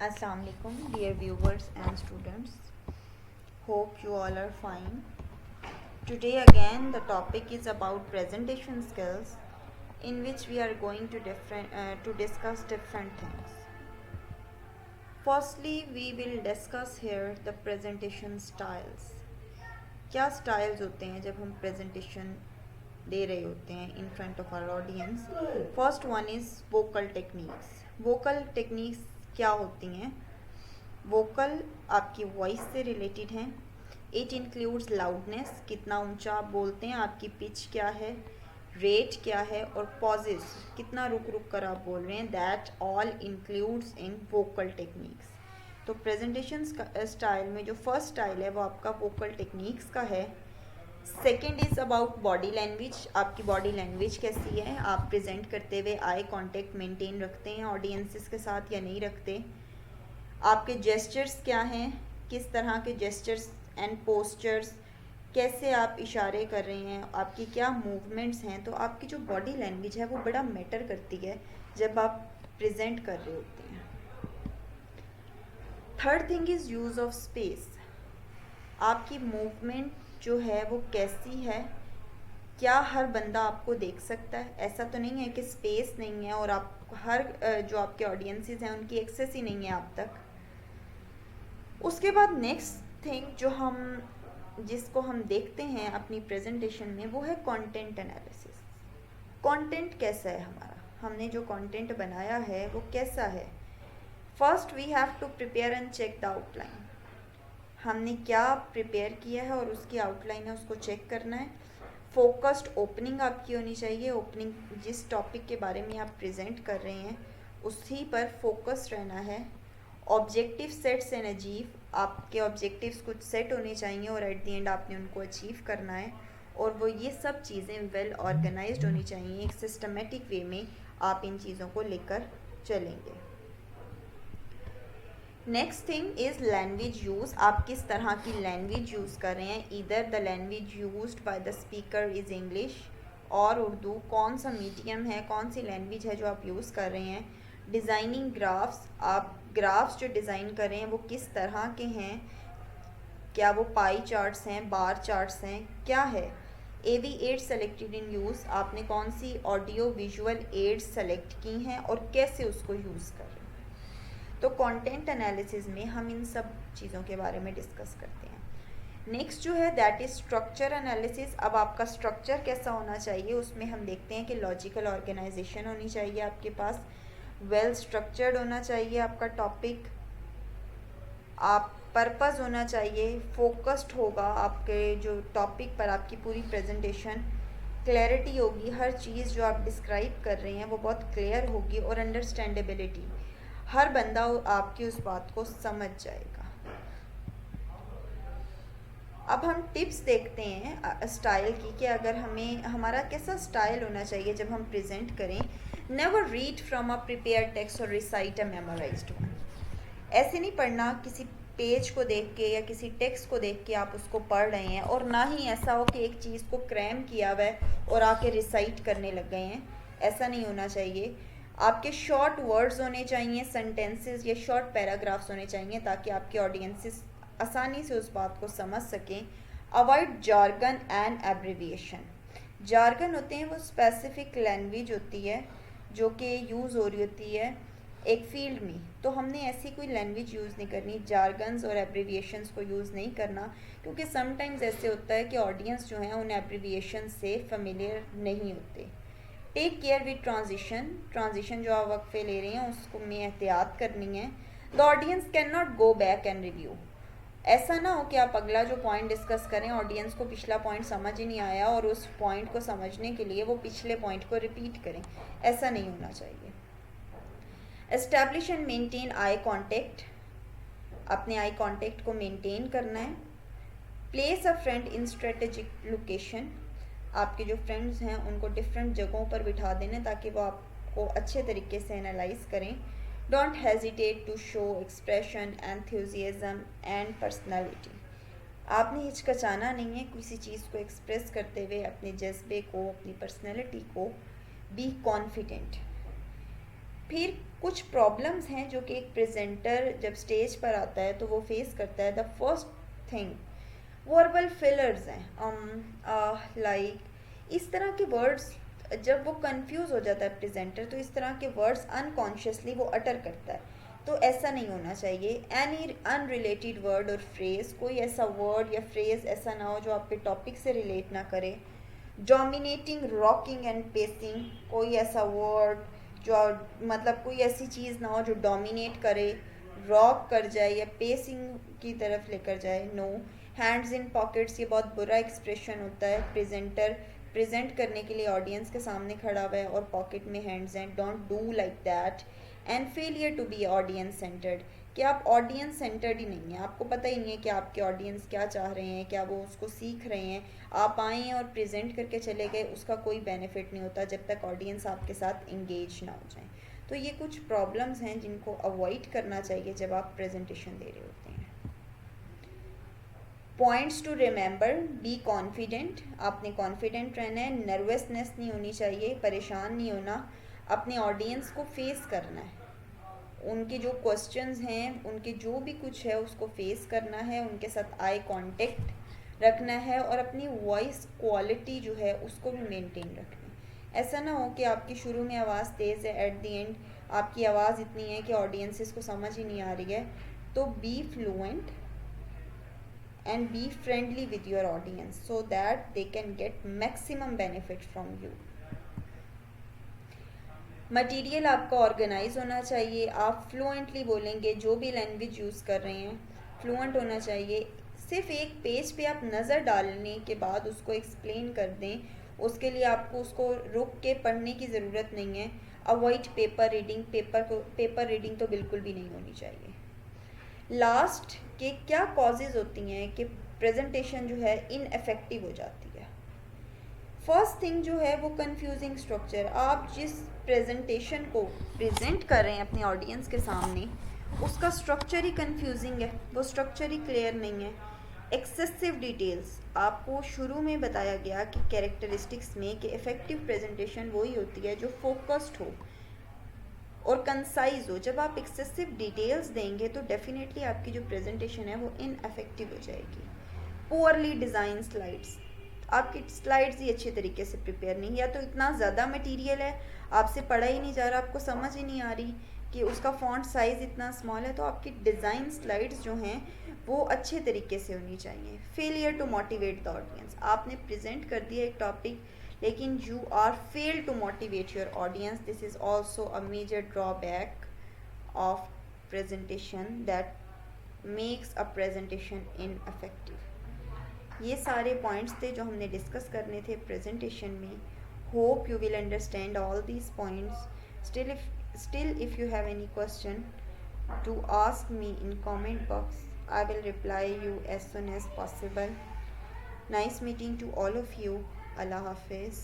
Assalamu alaikum, dear viewers and students. Hope you all are fine. Today again the topic is about presentation skills, in which we are going to discuss different things. Firstly, we will discuss here the presentation styles. क्या styles होते हैं जब हम presentation दे रहे होते हैं in front of our audience. First one is vocal techniques. Vocal techniques क्या होती हैं? वोकल आपकी वॉइस से रिलेटेड हैं. इट इंक्लूड्स लाउडनेस, कितना ऊंचा आप बोलते हैं, आपकी पिच क्या है, रेट क्या है, और पॉजेज, कितना रुक रुक कर आप बोल रहे हैं. That all includes in vocal techniques. तो प्रेजेंटेशन स्टाइल में जो फर्स्ट स्टाइल है वो आपका वोकल टेक्निक्स का है. Second is about body language. आपकी बॉडी लैंग्वेज कैसी है, आप प्रेजेंट करते हुए आई कांटेक्ट मेंटेन रखते हैं ऑडियंसेस के साथ या नहीं रखते. आपके जेस्चर्स क्या हैं, किस तरह के जेस्चर्स एंड पोस्चर्स, कैसे आप इशारे कर रहे हैं, आपकी क्या मूवमेंट्स हैं. तो आपकी जो बॉडी लैंग्वेज है वो बड़ा मैटर करती है जब आप प्रेजेंट कर रहे होते हैं. Third thing is use of space. आपकी मूवमेंट जो है वो कैसी है, क्या हर बंदा आपको देख सकता है. ऐसा तो नहीं है कि स्पेस नहीं है और आप हर जो आपके ऑडियंसेस हैं उनकी एक्सेस ही नहीं है आप तक. उसके बाद नेक्स्ट थिंग जिसको हम देखते हैं अपनी प्रेजेंटेशन में वो है कंटेंट एनालिसिस. कंटेंट कैसा है हमारा, हमने जो कंटेंट बनाया है वो कैसा है. First we have to prepare and check the outline. हमने क्या प्रिपेयर किया है और उसकी आउटलाइन है उसको चेक करना है. फोकस्ड ओपनिंग आपकी होनी चाहिए. ओपनिंग जिस टॉपिक के बारे में आप प्रेजेंट कर रहे हैं उसी पर फोकस रहना है. Objective sets and achieve. आपके ऑब्जेक्टिव्स कुछ सेट होने चाहिए और एट द एंड आपने उनको अचीव करना है. और वो ये सब चीज़ें वेल ऑर्गेनाइज्ड होनी चाहिए. एक सिस्टमेटिक वे में आप इन चीज़ों को लेकर चलेंगे. Next thing is language use. आप किस तरह की लैंग्वेज यूज़ कर रहे हैं. Either the language used by the speaker is English और उर्दू. कौन सा मीडियम है, कौन सी लैंग्वेज है जो आप यूज़ कर रहे हैं. Designing graphs. आप ग्राफ्स जो डिज़ाइन कर रहे हैं वो किस तरह के हैं, क्या वो पाई चार्ट्स हैं, बार चार्ट्स हैं, क्या है. AV aid selected in use. आपने कौन सी ऑडियो विजुअल एड्स सेलेक्ट की हैं और कैसे उसको यूज़ कर रहे हैं. तो कंटेंट एनालिसिस में हम इन सब चीज़ों के बारे में डिस्कस करते हैं. नेक्स्ट जो है दैट इज़ स्ट्रक्चर एनालिसिस. अब आपका स्ट्रक्चर कैसा होना चाहिए, उसमें हम देखते हैं कि लॉजिकल ऑर्गेनाइजेशन होनी चाहिए आपके पास. वेल स्ट्रक्चर्ड होना चाहिए आपका टॉपिक. आप पर्पस होना चाहिए. फोकस्ड होगा आपके जो टॉपिक पर आपकी पूरी प्रेजेंटेशन. क्लैरिटी होगी. हर चीज़ जो आप डिस्क्राइब कर रहे हैं वो बहुत क्लियर होगी. और अंडरस्टैंडेबिलिटी, हर बंदा आपकी उस बात को समझ जाएगा. अब हम टिप्स देखते हैं स्टाइल की कि अगर हमें हमारा कैसा स्टाइल होना चाहिए जब हम प्रेजेंट करें. Never read from a prepare text और रिसाइट अ मेमोराइज्ड वन. ऐसे नहीं पढ़ना किसी पेज को देख के या किसी टेक्स्ट को देख के आप उसको पढ़ रहे हैं, और ना ही ऐसा हो कि एक चीज़ को क्रैम किया हुआ है और आके रिसाइट करने लग गए हैं. ऐसा नहीं होना चाहिए. आपके शॉर्ट वर्ड्स होने चाहिए, सेंटेंसेस या शॉर्ट पैराग्राफ्स होने चाहिए ताकि आपके ऑडियंसेस आसानी से उस बात को समझ सकें. Avoid jargon and abbreviation. Jargon होते हैं वो स्पेसिफिक लैंग्वेज होती है जो कि यूज़ हो रही होती है एक फील्ड में. तो हमने ऐसी कोई लैंग्वेज यूज़ नहीं करनी. जार्गन्स और एब्रिविएशंस को यूज़ नहीं करना, क्योंकि समटाइम्स ऐसे होता है कि ऑडियंस जो हैं उन एब्रिविएशन से फेमिलियर नहीं होते. टेक केयर विद ट्रांजिशन जो आप वक्फे ले रहे हैं उसको में एहतियात करनी है. The audience can not go back and review. ऐसा ना हो कि आप अगला जो पॉइंट डिस्कस करें ऑडियंस को पिछला पॉइंट समझ ही नहीं आया और उस पॉइंट को समझने के लिए वो पिछले पॉइंट को रिपीट करें. ऐसा नहीं होना चाहिए. Establish and maintain eye contact. अपने आई कॉन्टेक्ट को मेंटेन करना है. Place a friend in strategic location. आपके जो फ्रेंड्स हैं उनको डिफरेंट जगहों पर बिठा देना ताकि वो आपको अच्छे तरीके से एनालाइज करें. Don't hesitate to show expression, enthusiasm and personality. आपने हिचकचाना नहीं है किसी चीज़ को एक्सप्रेस करते हुए, अपने जज्बे को, अपनी पर्सनालिटी को. Be confident. फिर कुछ प्रॉब्लम्स हैं जो कि एक प्रेजेंटर जब स्टेज पर आता है तो वो फेस करता है. The first thing verbal fillers हैं. लाइक इस तरह के वर्ड्स, जब वो कंफ्यूज हो जाता है प्रेजेंटर तो इस तरह के वर्ड्स अनकॉन्शियसली वो अटर करता है. तो ऐसा नहीं होना चाहिए. एनी अनरिलेटेड वर्ड और फ्रेज, कोई ऐसा वर्ड या फ्रेज ऐसा ना हो जो आपके टॉपिक से रिलेट ना करे. डोमिनेटिंग, रॉकिंग एंड पेसिंग, कोई ऐसा वर्ड जो मतलब कोई ऐसी चीज़ ना हो जो डोमिनेट करे, रॉक कर जाए या पेसिंग की तरफ लेकर जाए. नो. हैंड्स इन पॉकेट्स, ये बहुत बुरा एक्सप्रेशन होता है. प्रेजेंटर प्रेजेंट करने के लिए ऑडियंस के सामने खड़ा हुआ है और पॉकेट में हैंड्स हैं. Don't do like that. And failure to be audience centred, कि आप ऑडियंस सेंटर्ड ही नहीं है. आपको पता ही नहीं है कि आपके ऑडियंस क्या चाह रहे हैं, क्या वो उसको सीख रहे हैं. आप आए हैं और प्रेजेंट करके चले गए, उसका कोई बेनिफिट नहीं होता जब तक ऑडियंस आपके साथ इंगेज ना हो जाए. तो ये कुछ प्रॉब्लम्स हैं जिनको अवॉइड करना चाहिए जब आप प्रेजेंटेशन दे रहे होते हैं. Points to remember, be confident, आपने कॉन्फिडेंट रहना है. नर्वसनेस नहीं होनी चाहिए, परेशान नहीं होना. अपने ऑडियंस को फेस करना है, उनके जो क्वेश्चंस हैं, उनके जो भी कुछ है उसको फेस करना है, उनके साथ आई कांटेक्ट रखना है और अपनी वॉइस क्वालिटी जो है उसको भी मेंटेन रखना है. ऐसा ना हो कि आपकी शुरू में आवाज़ तेज़ है, एट द एंड आपकी आवाज़ इतनी है कि ऑडियंसेस को समझ ही नहीं आ रही है. तो be fluent and be friendly with your audience so that they can get maximum benefit from you. Material आपका ऑर्गेनाइज होना चाहिए. आप फ्लुएंटली बोलेंगे, जो भी लैंग्वेज यूज़ कर रहे हैं फ्लुएंट होना चाहिए. सिर्फ एक पेज पे आप नज़र डालने के बाद उसको एक्सप्लेन कर दें, उसके लिए आपको उसको रुक के पढ़ने की ज़रूरत नहीं है. Avoid paper reading, paper reading तो बिल्कुल भी नहीं होनी चाहिए. लास्ट के क्या कॉजेज़ होती हैं कि प्रेजेंटेशन जो है इनफेक्टिव हो जाती है. फर्स्ट थिंग जो है वो कंफ्यूजिंग स्ट्रक्चर. आप जिस प्रेजेंटेशन को प्रेजेंट कर रहे हैं अपने ऑडियंस के सामने, उसका स्ट्रक्चर ही कंफ्यूजिंग है, वो स्ट्रक्चर ही क्लियर नहीं है. एक्सेसिव डिटेल्स, आपको शुरू में बताया गया कि कैरेक्टरिस्टिक्स में कि इफ़ेक्टिव प्रेजेंटेशन वही होती है जो फोकस्ड हो और कंसाइज हो. जब आप एक्सेसिव डिटेल्स देंगे तो डेफिनेटली आपकी जो प्रेजेंटेशन है वो इनफेक्टिव हो जाएगी. पुअरली डिज़ाइन स्लाइड्स, आपकी स्लाइड्स ही अच्छे तरीके से प्रिपेयर नहीं, या तो इतना ज़्यादा मटेरियल है आपसे पढ़ा ही नहीं जा रहा, आपको समझ ही नहीं आ रही कि उसका फॉन्ट साइज़ इतना स्मॉल है. तो आपकी डिज़ाइन स्लाइड्स जो हैं वो अच्छे तरीके से होनी चाहिए. Failure to motivate the audience, आपने प्रेजेंट कर दिया एक टॉपिक लेकिन you are fail to motivate your audience. This is also a major drawback of presentation that makes a presentation ineffective. ये सारे पॉइंट्स थे जो हमने डिस्कस करने थे प्रेजेंटेशन में. Hope you will understand all these points. Still if you have any question to ask me in comment box, I will reply you as soon as possible. Nice meeting to all of you. Allah Hafiz.